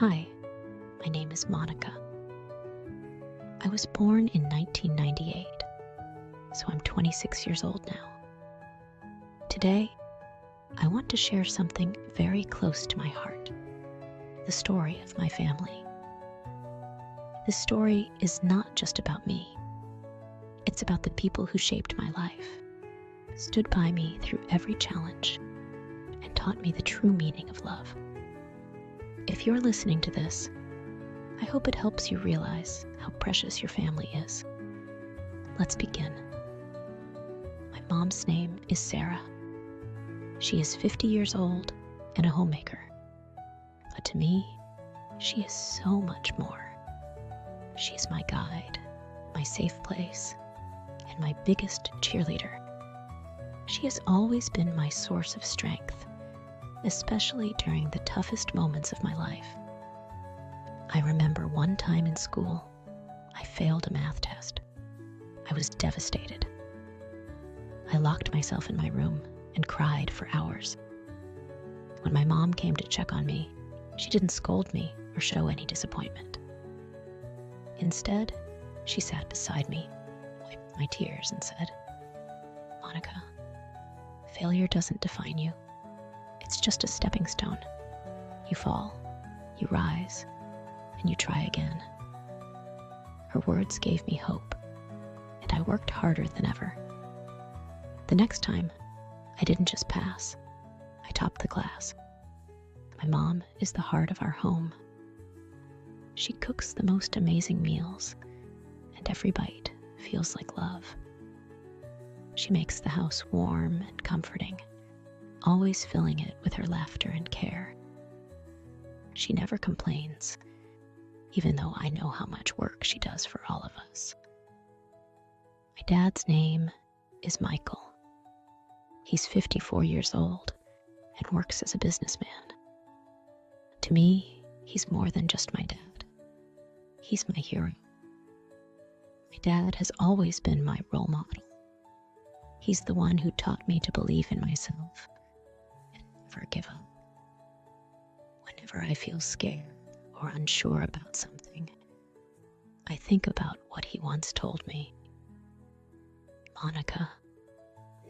Hi, my name is Monica. I was born in 1998, so I'm 26 years old now. Today, I want to share something very close to my heart, the story of my family. This story is not just about me. It's about the people who shaped my life, stood by me through every challenge, and taught me the true meaning of love. If you're listening to this, I hope it helps you realize how precious your family is. Let's begin. My mom's name is Sarah. She is 50 years old and a homemaker. But to me, she is so much more. She is my guide, my safe place, and my biggest cheerleader. She has always been my source of strength, especially during the toughest moments of my life. I remember one time in school, I failed a math test. I was devastated. I locked myself in my room and cried for hours. When my mom came to check on me, she didn't scold me or show any disappointment. Instead, she sat beside me, wiped my tears, and said, "Monica, failure doesn't define you. It's just a stepping stone. You fall, you rise, and you try again." Her words gave me hope, and I worked harder than ever. The next time, I didn't just pass, I topped the class. My mom is the heart of our home. She cooks the most amazing meals, and every bite feels like love. She makes the house warm and comforting, always filling it with her laughter and care. She never complains, even though I know how much work she does for all of us. My dad's name is Michael. He's 54 years old and works as a businessman. To me, he's more than just my dad. He's my hero. My dad has always been my role model. He's the one who taught me to believe in myself and never give up. Whenever I feel scared or unsure about something, I think about what he once told me. "Monica,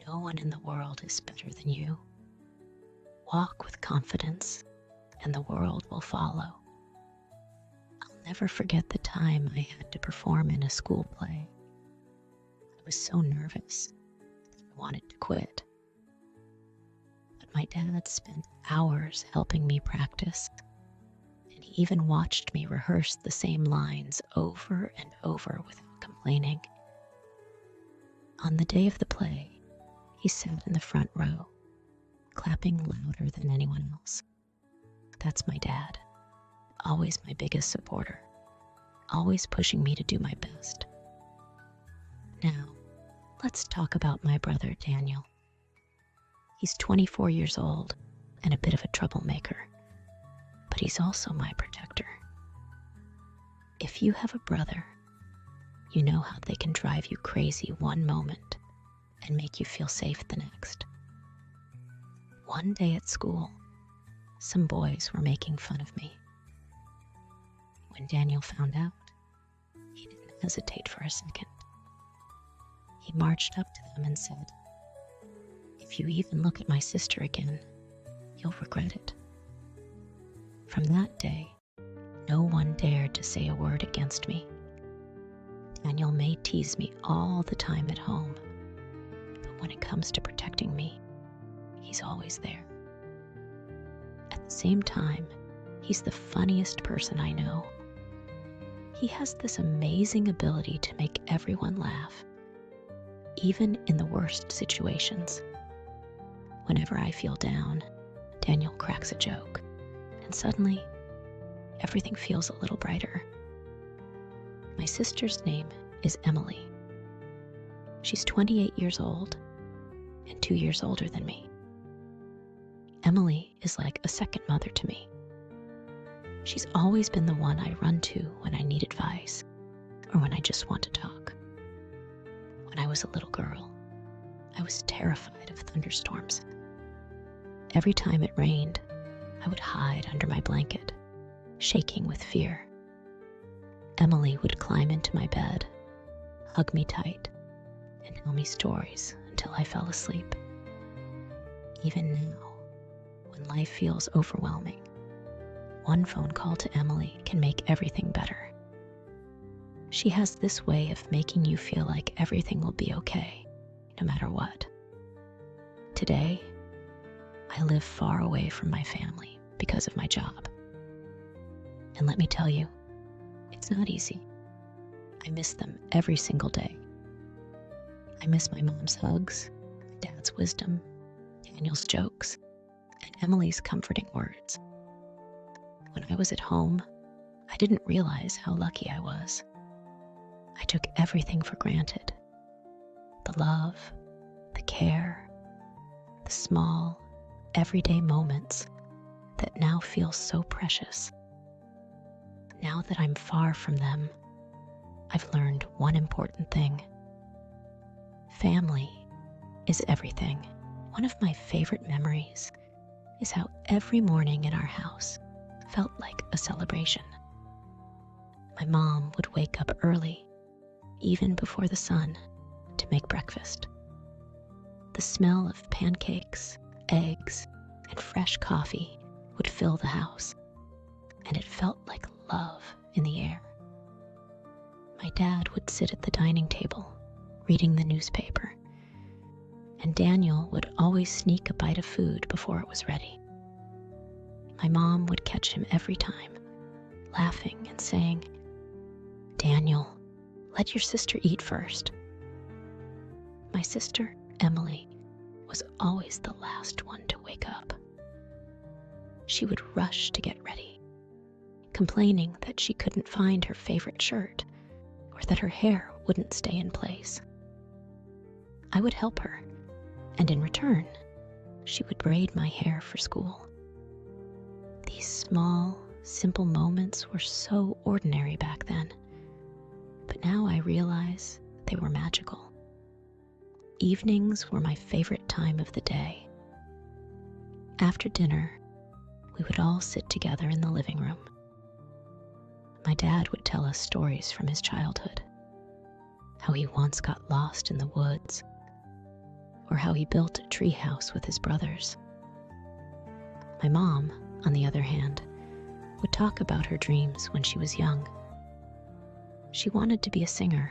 no one in the world is better than you. Walk with confidence and the world will follow." I'll never forget the time I had to perform in a school play. I was so nervous that I wanted to quit. But my dad spent hours helping me practice, and he even watched me rehearse the same lines over and over without complaining. On the day of the play, he sat in the front row, clapping louder than anyone else. That's my dad, always my biggest supporter, always pushing me to do my best. Now, let's talk about my brother Daniel. He's 24 years old and a bit of a troublemaker, but he's also my protector. If you have a brother, you know how they can drive you crazy one moment and make you feel safe the next. One day at school, some boys were making fun of me. When Daniel found out, he didn't hesitate for a second. He marched up to them and said, "If you even look at my sister again, you'll regret it." From that day, no one dared to say a word against me. Daniel may tease me all the time at home, but when it comes to protecting me, he's always there. At the same time, he's the funniest person I know. He has this amazing ability to make everyone laugh, even in the worst situations. Whenever I feel down, Daniel cracks a joke, and suddenly, everything feels a little brighter. My sister's name is Emily. She's 28 years old and 2 years older than me. Emily is like a second mother to me. She's always been the one I run to when I need advice or when I just want to talk. When I was a little girl, I was terrified of thunderstorms. Every time it rained, I would hide under my blanket shaking with fear. Emily would climb into my bed, hug me tight, and tell me stories until I fell asleep. Even now, when life feels overwhelming, one phone call to Emily can make everything better. She has this way of making you feel like everything will be okay, no matter what. Today, I live far away from my family because of my job. And let me tell you, it's not easy. I miss them every single day. I miss my mom's hugs, my dad's wisdom, Daniel's jokes, and Emily's comforting words. When I was at home, I didn't realize how lucky I was. I took everything for granted. The love, the care, the small, everyday moments that now feel so precious. Now that I'm far from them, I've learned one important thing. Family is everything. One of my favorite memories is how every morning in our house felt like a celebration. My mom would wake up early, even before the sun, to make breakfast. The smell of pancakes, eggs, and fresh coffee would fill the house, and it felt like love in the air. My dad would sit at the dining table, reading the newspaper, and Daniel would always sneak a bite of food before it was ready. My mom would catch him every time, laughing and saying, "Daniel, let your sister eat first." My sister, Emily, was always the last one to wake up. She would rush to get ready, complaining that she couldn't find her favorite shirt or that her hair wouldn't stay in place. I would help her, and in return, she would braid my hair for school. These small, simple moments were so ordinary back then, but now I realize they were magical. Evenings were my favorite time of the day. After dinner, we would all sit together in the living room. My dad would tell us stories from his childhood, how he once got lost in the woods, or how he built a tree house with his brothers. My mom, on the other hand, would talk about her dreams when she was young. She wanted to be a singer,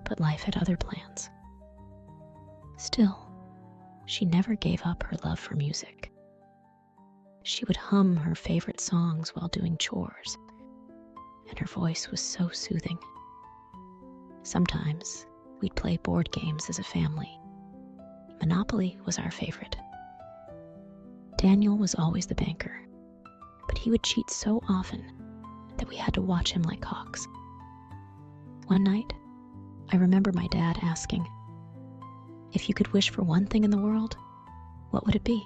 but life had other plans. Still, she never gave up her love for music. She would hum her favorite songs while doing chores, and her voice was so soothing. Sometimes we'd play board games as a family. Monopoly was our favorite. Daniel was always the banker, but he would cheat so often that we had to watch him like hawks. One night, I remember my dad asking, "If you could wish for one thing in the world, what would it be?"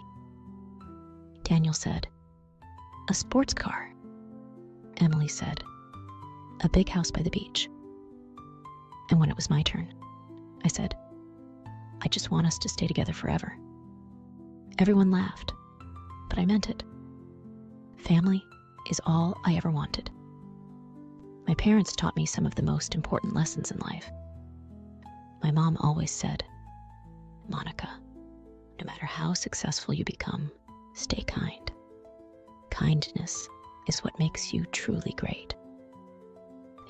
Daniel said, "A sports car." Emily said, "A big house by the beach." And when it was my turn, I said, "I just want us to stay together forever." Everyone laughed, but I meant it. Family is all I ever wanted. My parents taught me some of the most important lessons in life. My mom always said, "Monica, no matter how successful you become, stay kind. Kindness is what makes you truly great."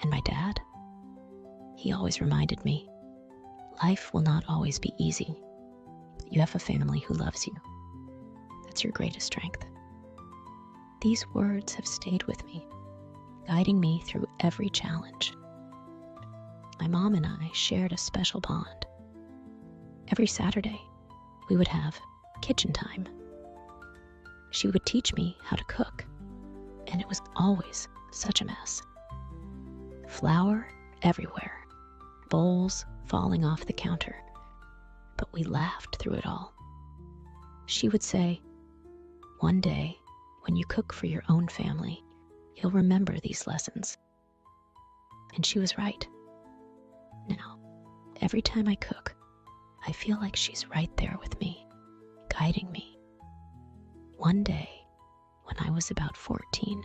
And my dad, he always reminded me, life will not always be easy, but you have a family who loves you. That's your greatest strength. These words have stayed with me, guiding me through every challenge. My mom and I shared a special bond. Every Saturday, we would have kitchen time. She would teach me how to cook, and it was always such a mess. Flour everywhere, bowls falling off the counter, but we laughed through it all. She would say, "One day, when you cook for your own family, you'll remember these lessons." And she was right. Now, every time I cook, I feel like she's right there with me, guiding me. One day, when I was about 14,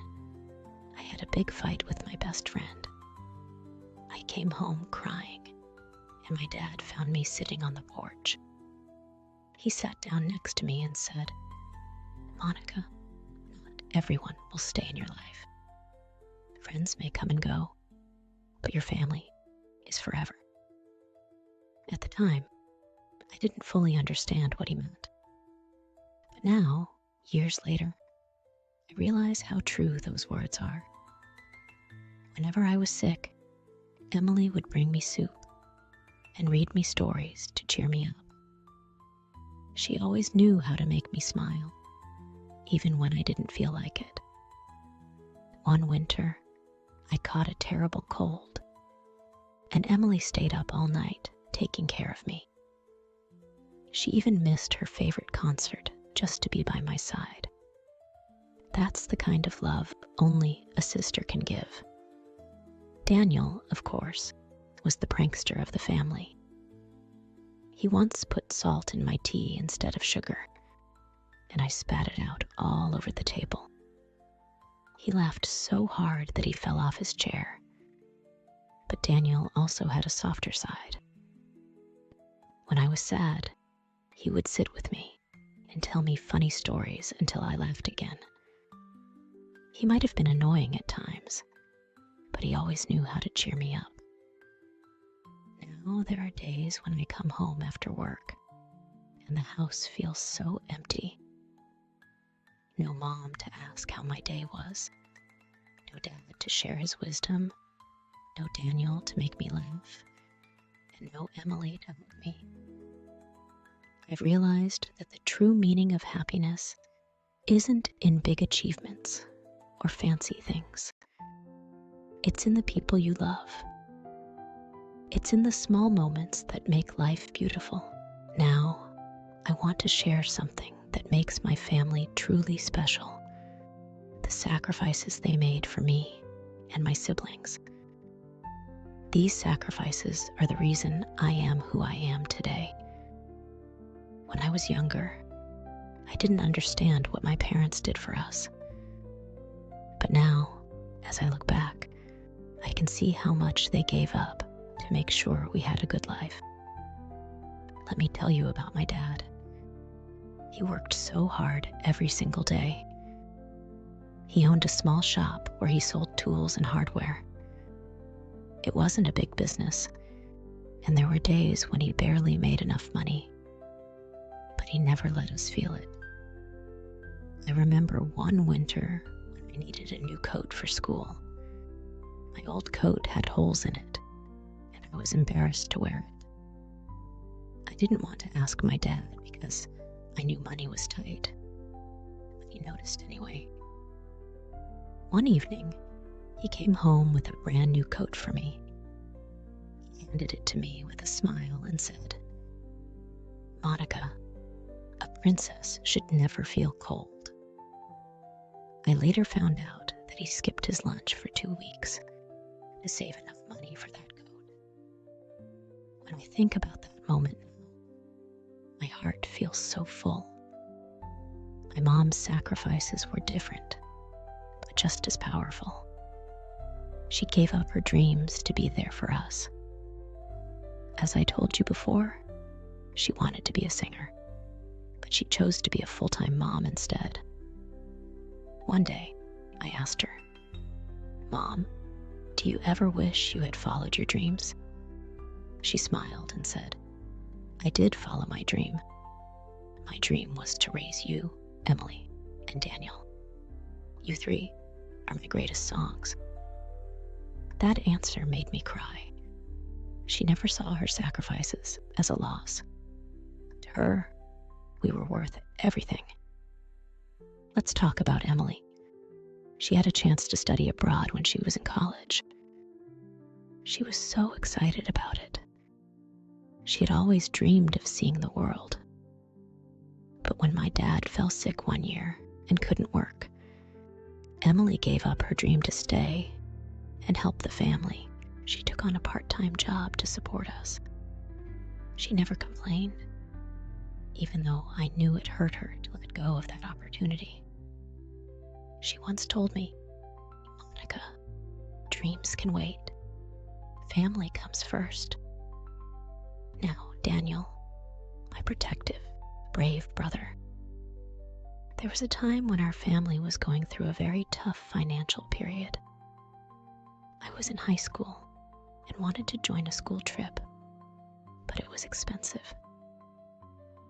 had a big fight with my best friend. I came home crying, and my dad found me sitting on the porch. He sat down next to me and said, "Monica, not everyone will stay in your life. Friends may come and go, but your family is forever." At the time, I didn't fully understand what he meant. But now, years later, I realize how true those words are. Whenever I was sick, Emily would bring me soup and read me stories to cheer me up. She always knew how to make me smile, even when I didn't feel like it. One winter, I caught a terrible cold, and Emily stayed up all night taking care of me. She even missed her favorite concert just to be by my side. That's the kind of love only a sister can give. Daniel, of course, was the prankster of the family. He once put salt in my tea instead of sugar, and I spat it out all over the table. He laughed so hard that he fell off his chair. But Daniel also had a softer side. When I was sad, he would sit with me and tell me funny stories until I laughed again. He might have been annoying at times, but he always knew how to cheer me up. Now there are days when I come home after work and the house feels so empty. No mom to ask how my day was, no dad to share his wisdom, no Daniel to make me laugh, and no Emily to help me. I've realized that the true meaning of happiness isn't in big achievements or fancy things. It's in the people you love. It's in the small moments that make life beautiful. Now, I want to share something that makes my family truly special. The sacrifices they made for me and my siblings. These sacrifices are the reason I am who I am today. When I was younger, I didn't understand what my parents did for us. But now, as I look back, I can see how much they gave up to make sure we had a good life. Let me tell you about my dad. He worked so hard every single day. He owned a small shop where he sold tools and hardware. It wasn't a big business, and there were days when he barely made enough money. But he never let us feel it. I remember one winter when I needed a new coat for school. My old coat had holes in it, and I was embarrassed to wear it. I didn't want to ask my dad because I knew money was tight, but he noticed anyway. One evening, he came home with a brand new coat for me. He handed it to me with a smile and said, "Monica, a princess should never feel cold." I later found out that he skipped his lunch for 2 weeks to save enough money for that coat. When I think about that moment now, my heart feels so full. My mom's sacrifices were different, but just as powerful. She gave up her dreams to be there for us. As I told you before, she wanted to be a singer, but she chose to be a full-time mom instead. One day, I asked her, "Mom, do you ever wish you had followed your dreams?" She smiled and said, "I did follow my dream. My dream was to raise you, Emily, and Daniel. You three are my greatest songs." That answer made me cry. She never saw her sacrifices as a loss. To her, we were worth everything. Let's talk about Emily. She had a chance to study abroad when she was in college. She was so excited about it. She had always dreamed of seeing the world. But when my dad fell sick one year and couldn't work, Emily gave up her dream to stay and help the family. She took on a part-time job to support us. She never complained, even though I knew it hurt her to let go of that opportunity. She once told me, "Monica, dreams can wait. Family comes first. Now, Daniel, my protective, brave brother. There was a time when our family was going through a very tough financial period. I was in high school and wanted to join a school trip, but it was expensive.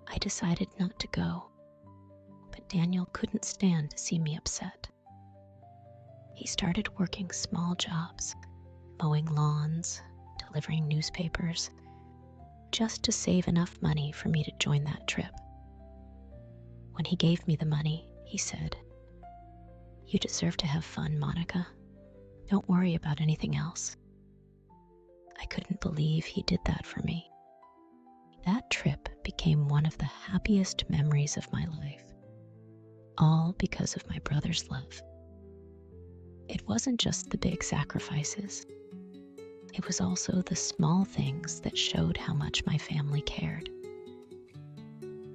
I decided not to go, but Daniel couldn't stand to see me upset. He started working small jobs, mowing lawns, delivering newspapers, just to save enough money for me to join that trip. When he gave me the money, he said, "You deserve to have fun, Monica. Don't worry about anything else." I couldn't believe he did that for me. That trip became one of the happiest memories of my life, all because of my brother's love. It wasn't just the big sacrifices. It was also the small things that showed how much my family cared.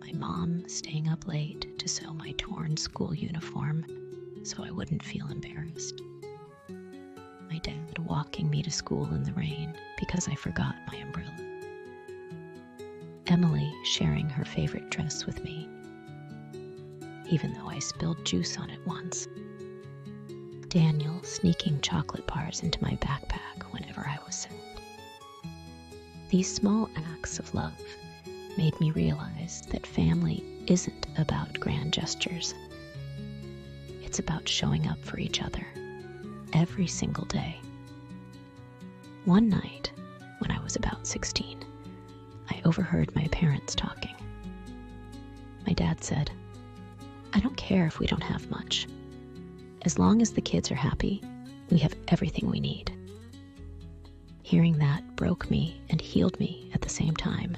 My mom staying up late to sew my torn school uniform so I wouldn't feel embarrassed. My dad walking me to school in the rain because I forgot my umbrella. Emily sharing her favorite dress with me, even though I spilled juice on it once. Daniel sneaking chocolate bars into my backpack whenever I was sad. These small acts of love made me realize that family isn't about grand gestures. It's about showing up for each other every single day. One night, when I was about 16, I overheard my parents talking. My dad said, "I don't care if we don't have much. As long as the kids are happy, we have everything we need." Hearing that broke me and healed me at the same time.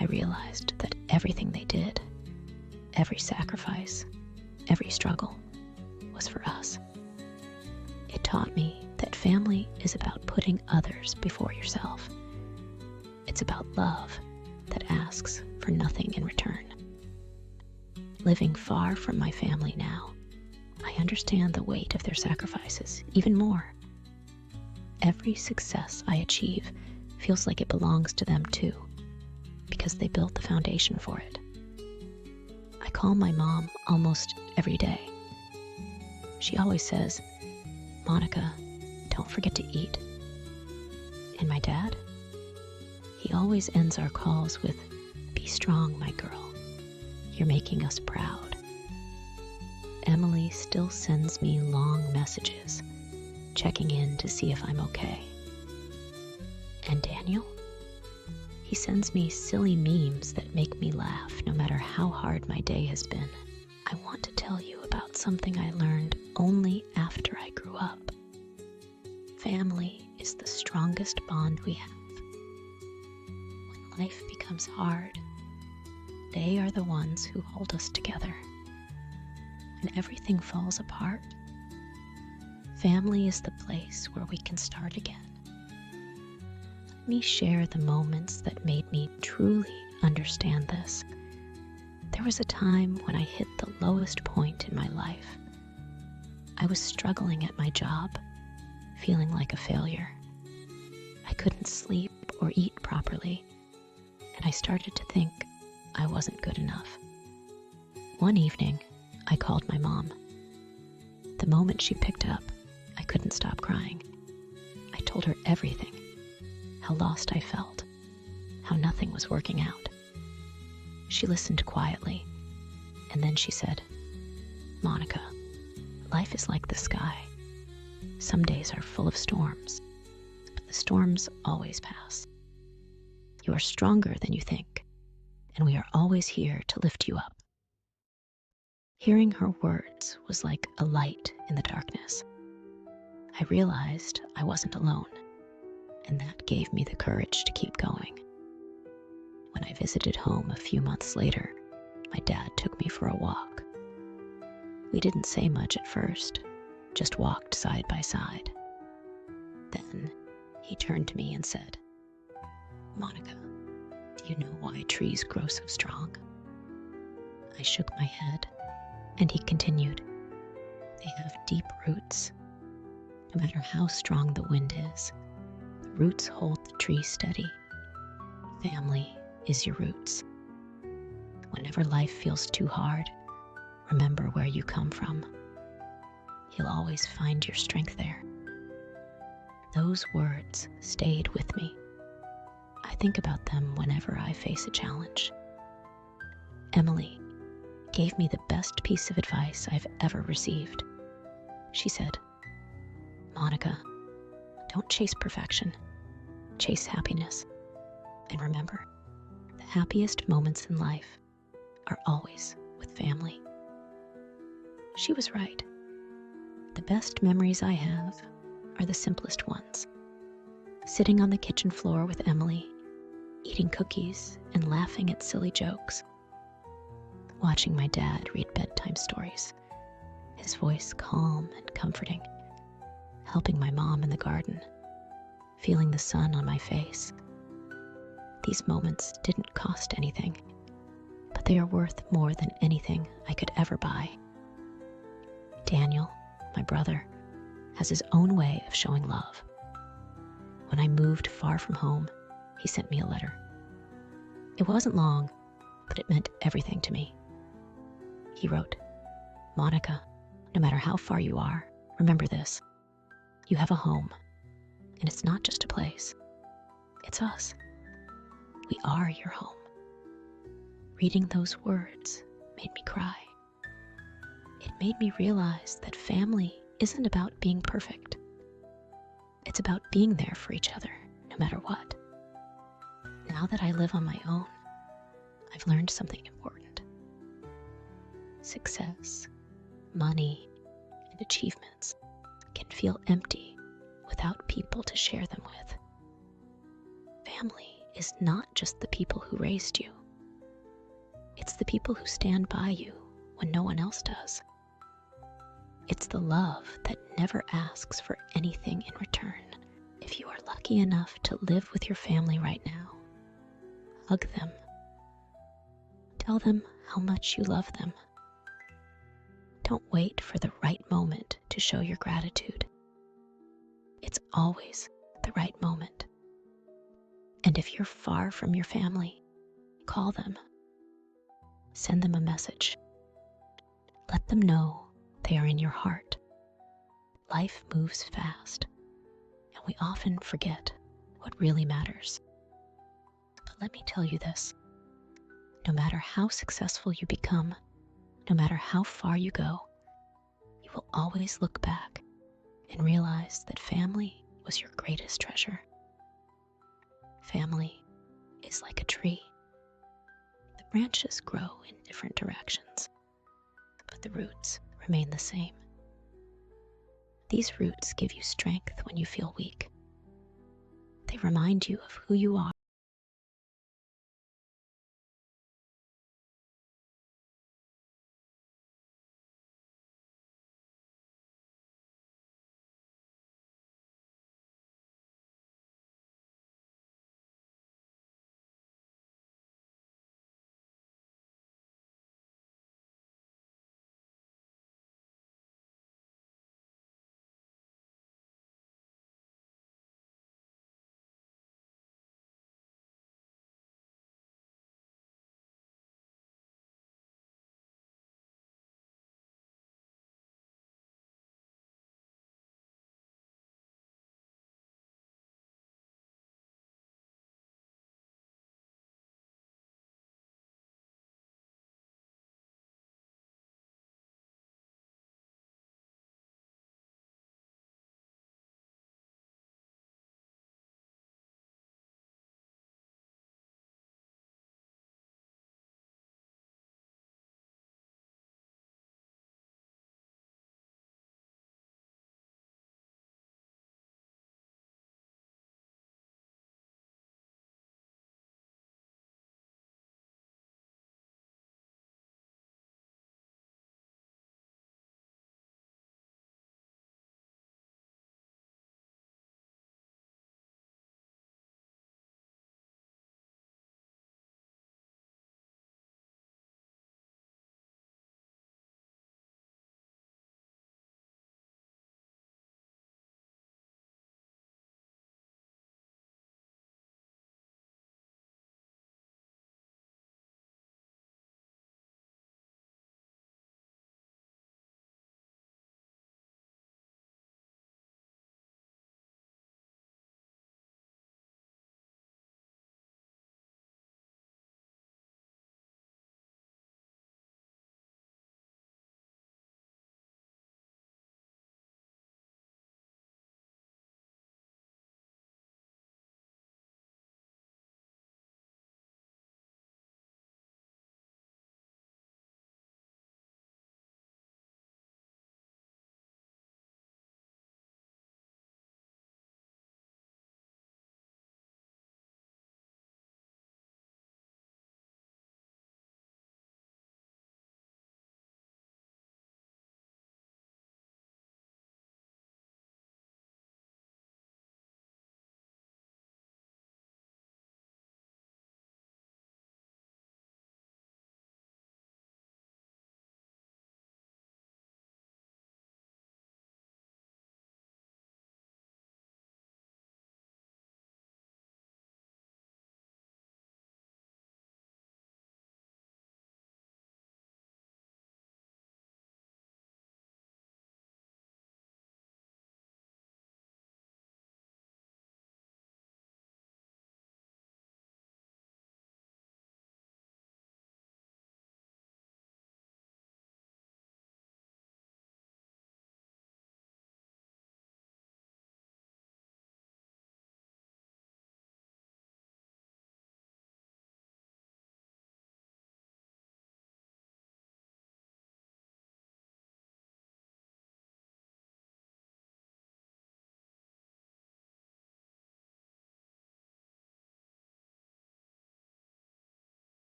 I realized that everything they did, every sacrifice, every struggle, was for us. It taught me that family is about putting others before yourself. It's about love that asks for nothing in return. Living far from my family now, I understand the weight of their sacrifices even more. Every success I achieve feels like it belongs to them too, because they built the foundation for it. I call my mom almost every day. She always says, "Monica, don't forget to eat." And my dad? He always ends our calls with, "Be strong, my girl. You're making us proud." Emily still sends me long messages, checking in to see if I'm okay. And Daniel? He sends me silly memes that make me laugh no matter how hard my day has been. I want to tell you about something I learned only after I grew up. Family is the strongest bond we have. When life becomes hard, they are the ones who hold us together. When everything falls apart, family is the place where we can start again. Let me share the moments that made me truly understand this. There was a time when I hit the lowest point in my life. I was struggling at my job, feeling like a failure. I couldn't sleep or eat properly, and I started to think I wasn't good enough. One evening, I called my mom. The moment she picked up, I couldn't stop crying. I told her everything, how lost I felt, how nothing was working out. She listened quietly, and then she said, "Monica, life is like the sky. Some days are full of storms, but the storms always pass. You are stronger than you think, and we are always here to lift you up." Hearing her words was like a light in the darkness. I realized I wasn't alone, and that gave me the courage to keep going. When I visited home a few months later, my dad took me for a walk. We didn't say much at first, just walked side by side. Then he turned to me and said, "Monica, do you know why trees grow so strong?" I shook my head, and he continued, "They have deep roots. No matter how strong the wind is, the roots hold the tree steady. Family is your roots. Whenever life feels too hard, remember where you come from. You'll always find your strength there. Those words stayed with me. I think about them whenever I face a challenge. Emily gave me the best piece of advice I've ever received. She said, "Monica, don't chase perfection, chase happiness. And remember, the happiest moments in life are always with family." She was right. The best memories I have are the simplest ones. Sitting on the kitchen floor with Emily, eating cookies and laughing at silly jokes. Watching my dad read bedtime stories, his voice calm and comforting. Helping my mom in the garden, feeling the sun on my face. These moments didn't cost anything, but they are worth more than anything I could ever buy. Daniel, my brother, has his own way of showing love. When I moved far from home, he sent me a letter. It wasn't long, but it meant everything to me. He wrote, "Monica, no matter how far you are, remember this. You have a home, and it's not just a place. It's us. We are your home." Reading those words made me cry. It made me realize that family isn't about being perfect. It's about being there for each other, no matter what. Now that I live on my own, I've learned something important. Success, money, and achievements can feel empty without people to share them with. Family is not just the people who raised you. It's the people who stand by you when no one else does. It's the love that never asks for anything in return. If you are lucky enough to live with your family right now, hug them. Tell them how much you love them. Don't wait for the right moment to show your gratitude. It's always the right moment. And if you're far from your family, call them. Send them a message. Let them know they are in your heart. Life moves fast, and we often forget what really matters. But let me tell you this. No matter how successful you become, no matter how far you go, you will always look back and realize that family was your greatest treasure. Family is like a tree. The branches grow in different directions, but the roots remain the same. These roots give you strength when you feel weak. They remind you of who you are